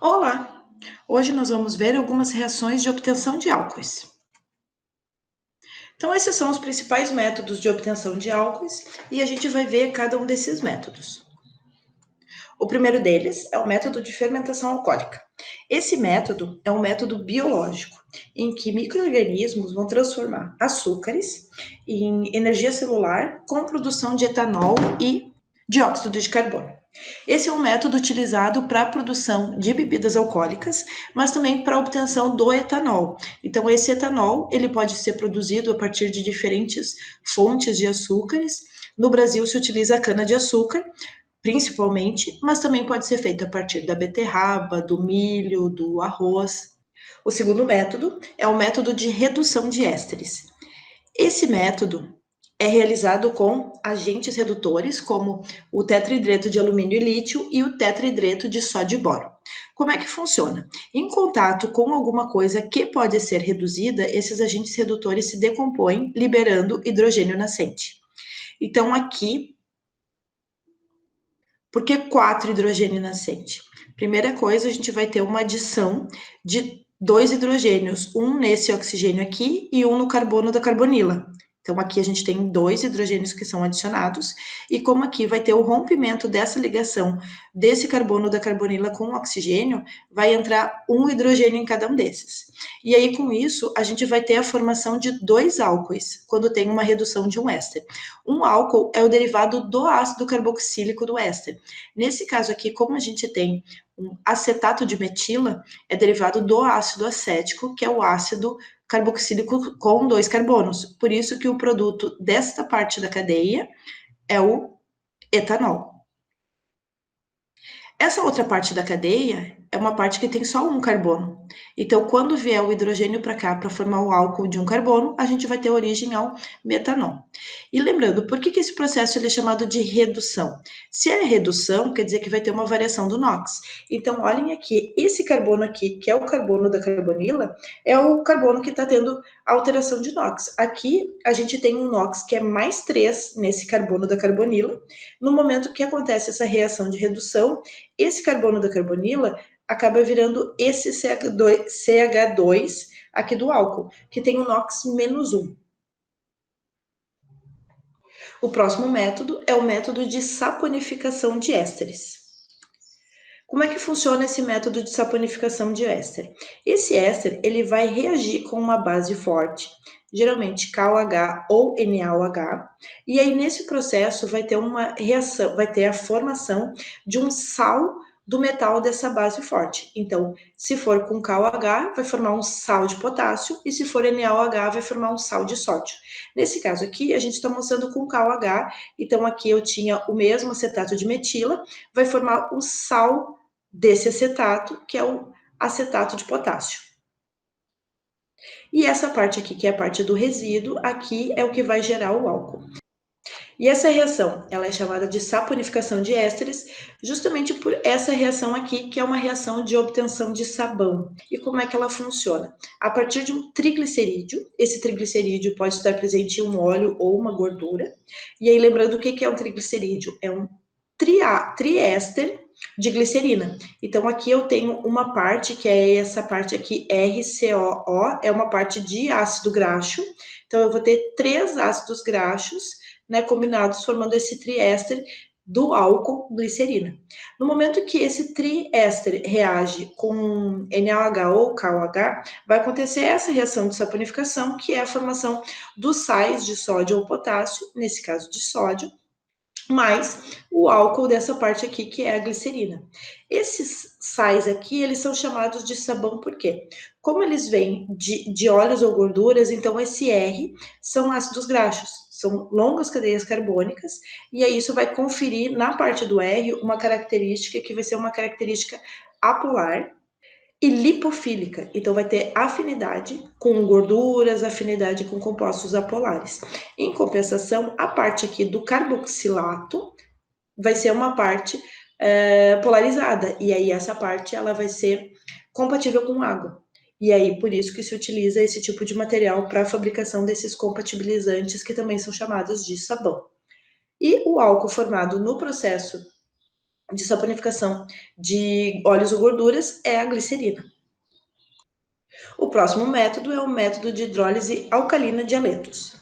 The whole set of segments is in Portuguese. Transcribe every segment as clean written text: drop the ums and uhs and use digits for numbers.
Olá! Hoje nós vamos ver algumas reações de obtenção de álcoois. Então, esses são os principais métodos de obtenção de álcoois e a gente vai ver cada um desses métodos. O primeiro deles é o método de fermentação alcoólica. Esse método é um método biológico, em que micro-organismos vão transformar açúcares em energia celular com produção de etanol e dióxido de carbono. Esse é um método utilizado para a produção de bebidas alcoólicas, mas também para a obtenção do etanol. Então, esse etanol ele pode ser produzido a partir de diferentes fontes de açúcares. No Brasil se utiliza a cana-de-açúcar, principalmente, mas também pode ser feito a partir da beterraba, do milho, do arroz. O segundo método é o método de redução de ésteres. Esse método é realizado com agentes redutores, como o tetraidreto de alumínio e lítio e o tetraidreto de sódio e boro. Como é que funciona? Em contato com alguma coisa que pode ser reduzida, esses agentes redutores se decompõem, liberando hidrogênio nascente. Então, aqui, por que 4 hidrogênio nascente? Primeira coisa, a gente vai ter uma adição de 2 hidrogênios, um nesse oxigênio aqui e um no carbono da carbonila. Então, aqui a gente tem 2 hidrogênios que são adicionados, e como aqui vai ter o rompimento dessa ligação desse carbono da carbonila com o oxigênio, vai entrar um hidrogênio em cada um desses. E aí, com isso, a gente vai ter a formação de 2 álcoois, quando tem uma redução de um éster. Um álcool é o derivado do ácido carboxílico do éster. Nesse caso aqui, como a gente tem um acetato de metila, é derivado do ácido acético, que é o ácido carboxílico com 2 carbonos. Por isso que o produto desta parte da cadeia é o etanol. Essa outra parte da cadeia é uma parte que tem só um carbono. Então, quando vier o hidrogênio para cá para formar o álcool de um carbono, a gente vai ter origem ao metanol. E lembrando, por que esse processo ele é chamado de redução? Se é redução, quer dizer que vai ter uma variação do NOx. Então, olhem aqui, esse carbono aqui, que é o carbono da carbonila, é o carbono que está tendo alteração de NOx. Aqui, a gente tem um NOx que é mais 3 nesse carbono da carbonila. No momento que acontece essa reação de redução, esse carbono da carbonila acaba virando esse CH2 aqui do álcool, que tem o NOx menos 1. O próximo método é o método de saponificação de ésteres. Como é que funciona esse método de saponificação de éster? Esse éster ele vai reagir com uma base forte, geralmente KOH ou NaOH, e aí nesse processo vai ter uma reação, vai ter a formação de um sal do metal dessa base forte. Então, se for com KOH, vai formar um sal de potássio, e se for NaOH, vai formar um sal de sódio. Nesse caso aqui, a gente está mostrando com KOH, então aqui eu tinha o mesmo acetato de metila, vai formar um sal desse acetato, que é o acetato de potássio. E essa parte aqui, que é a parte do resíduo, aqui é o que vai gerar o álcool. E essa reação, ela é chamada de saponificação de ésteres, justamente por essa reação aqui, que é uma reação de obtenção de sabão. E como é que ela funciona? A partir de um triglicerídeo, esse triglicerídeo pode estar presente em um óleo ou uma gordura. E aí, lembrando o que é um triglicerídeo? É um triéster de glicerina. Então, aqui eu tenho uma parte, que é essa parte aqui, RCOO, é uma parte de ácido graxo. Então, eu vou ter 3 ácidos graxos, né, combinados, formando esse triéster do álcool glicerina. No momento que esse triéster reage com NaOH ou KOH, vai acontecer essa reação de saponificação, que é a formação dos sais de sódio ou potássio, nesse caso de sódio, mais o álcool dessa parte aqui, que é a glicerina. Esses sais aqui, eles são chamados de sabão por quê? Como eles vêm de óleos ou gorduras, então esse R são ácidos graxos, são longas cadeias carbônicas, e aí isso vai conferir na parte do R uma característica que vai ser uma característica apolar, e lipofílica, então vai ter afinidade com gorduras, afinidade com compostos apolares. Em compensação, a parte aqui do carboxilato vai ser uma parte polarizada, e aí essa parte ela vai ser compatível com água. E aí, por isso que se utiliza esse tipo de material para a fabricação desses compatibilizantes, que também são chamados de sabão. E o álcool formado no processo de saponificação de óleos ou gorduras é a glicerina. O próximo método é o método de hidrólise alcalina de haletos.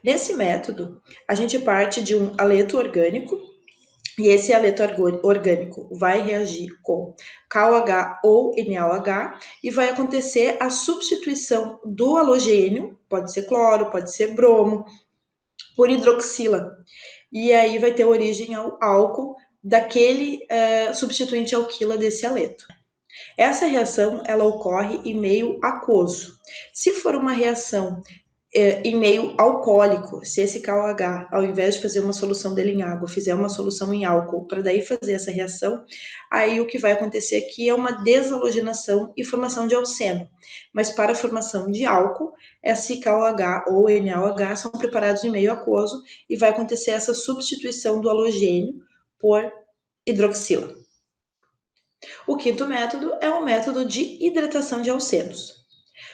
Nesse método, a gente parte de um haleto orgânico, e esse haleto orgânico vai reagir com KOH ou NaOH e vai acontecer a substituição do halogênio, pode ser cloro, pode ser bromo, por hidroxila. E aí vai ter origem ao álcool daquele substituinte alquila desse haleto. Essa reação ela ocorre em meio aquoso. Se for uma reação em meio alcoólico, se esse KOH, ao invés de fazer uma solução dele em água, fizer uma solução em álcool, para daí fazer essa reação, aí o que vai acontecer aqui é uma deshalogenação e formação de alceno. Mas para a formação de álcool, esse KOH ou NaOH são preparados em meio aquoso e vai acontecer essa substituição do halogênio por hidroxila. O quinto método é o método de hidratação de alcenos.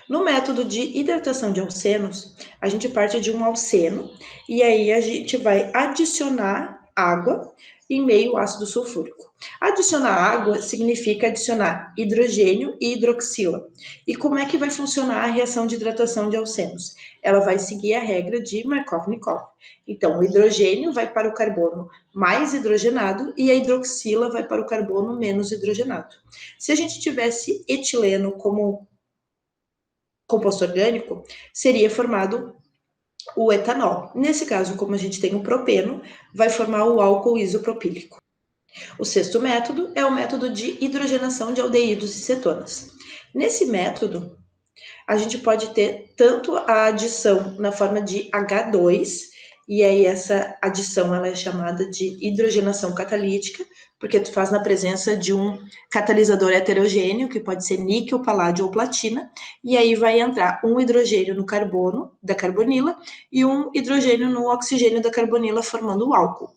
No método de hidratação de alcenos, a gente parte de um alceno e aí a gente vai adicionar água em meio ácido sulfúrico. Adicionar água significa adicionar hidrogênio e hidroxila. E como é que vai funcionar a reação de hidratação de alcenos? Ela vai seguir a regra de Markov-Nikov. Então, o hidrogênio vai para o carbono mais hidrogenado e a hidroxila vai para o carbono menos hidrogenado. Se a gente tivesse etileno como composto orgânico, seria formado o etanol. Nesse caso, como a gente tem o propeno, vai formar o álcool isopropílico. O sexto método é o método de hidrogenação de aldeídos e cetonas. Nesse método, a gente pode ter tanto a adição na forma de H2, e aí essa adição ela é chamada de hidrogenação catalítica, porque tu faz na presença de um catalisador heterogêneo, que pode ser níquel, paládio ou platina, e aí vai entrar um hidrogênio no carbono, da carbonila, e um hidrogênio no oxigênio da carbonila, formando o álcool.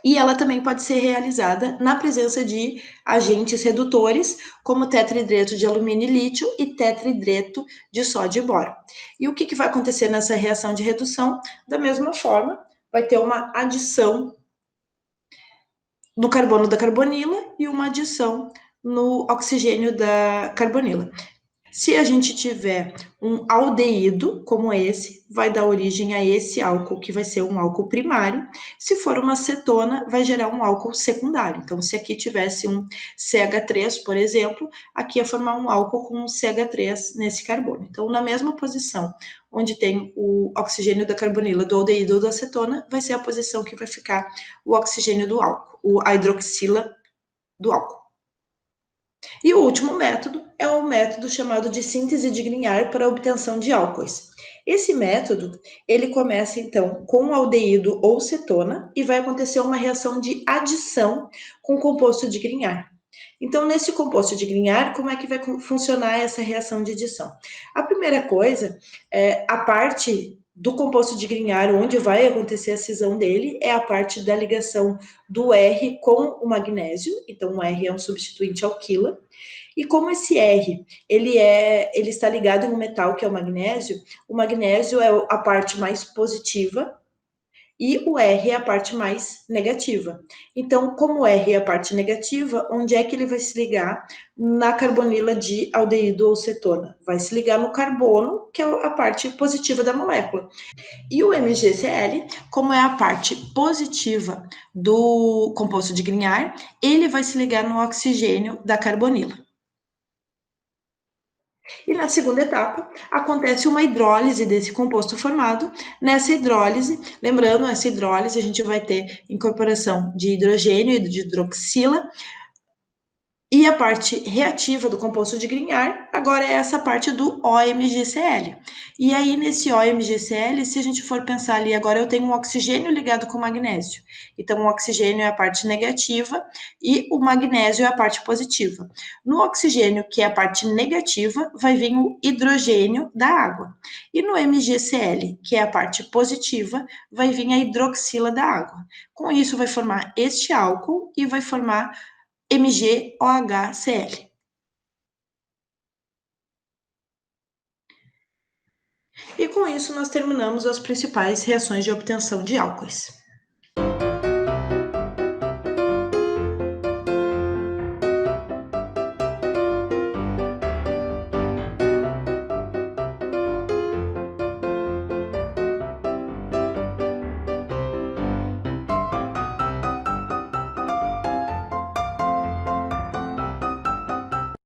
E ela também pode ser realizada na presença de agentes redutores, como tetraidreto de alumínio e lítio e tetraidreto de sódio e boro. E o que vai acontecer nessa reação de redução? Da mesma forma, vai ter uma adição no carbono da carbonila e uma adição no oxigênio da carbonila. Se a gente tiver um aldeído como esse, vai dar origem a esse álcool, que vai ser um álcool primário. Se for uma cetona, vai gerar um álcool secundário. Então, se aqui tivesse um CH3, por exemplo, aqui ia formar um álcool com um CH3 nesse carbono. Então, na mesma posição onde tem o oxigênio da carbonila, do aldeído ou da acetona, vai ser a posição que vai ficar o oxigênio do álcool, a hidroxila do álcool. E o último método é o método chamado de síntese de Grignard para a obtenção de álcoois. Esse método, ele começa então com o aldeído ou cetona e vai acontecer uma reação de adição com o composto de Grignard. Então, nesse composto de Grignard, como é que vai funcionar essa reação de adição? A primeira coisa, a parte do composto de Grignard, onde vai acontecer a cisão dele, é a parte da ligação do R com o magnésio. Então, o R é um substituinte alquila. E como esse R, ele está ligado em um metal que é o magnésio é a parte mais positiva e o R é a parte mais negativa. Então, como o R é a parte negativa, onde é que ele vai se ligar na carbonila de aldeído ou cetona? Vai se ligar no carbono, que é a parte positiva da molécula. E o MgCl, como é a parte positiva do composto de Grignard, ele vai se ligar no oxigênio da carbonila. E na segunda etapa, acontece uma hidrólise desse composto formado. Nessa hidrólise, lembrando, essa hidrólise a gente vai ter incorporação de hidrogênio e de hidroxila, e a parte reativa do composto de Grignard, agora é essa parte do OMGCl. E aí, nesse OMGCl, se a gente for pensar ali, agora eu tenho um oxigênio ligado com magnésio. Então, o oxigênio é a parte negativa e o magnésio é a parte positiva. No oxigênio, que é a parte negativa, vai vir o hidrogênio da água. E no MgCl, que é a parte positiva, vai vir a hidroxila da água. Com isso, vai formar este álcool e vai formar MgOHCl. E com isso nós terminamos as principais reações de obtenção de álcoois.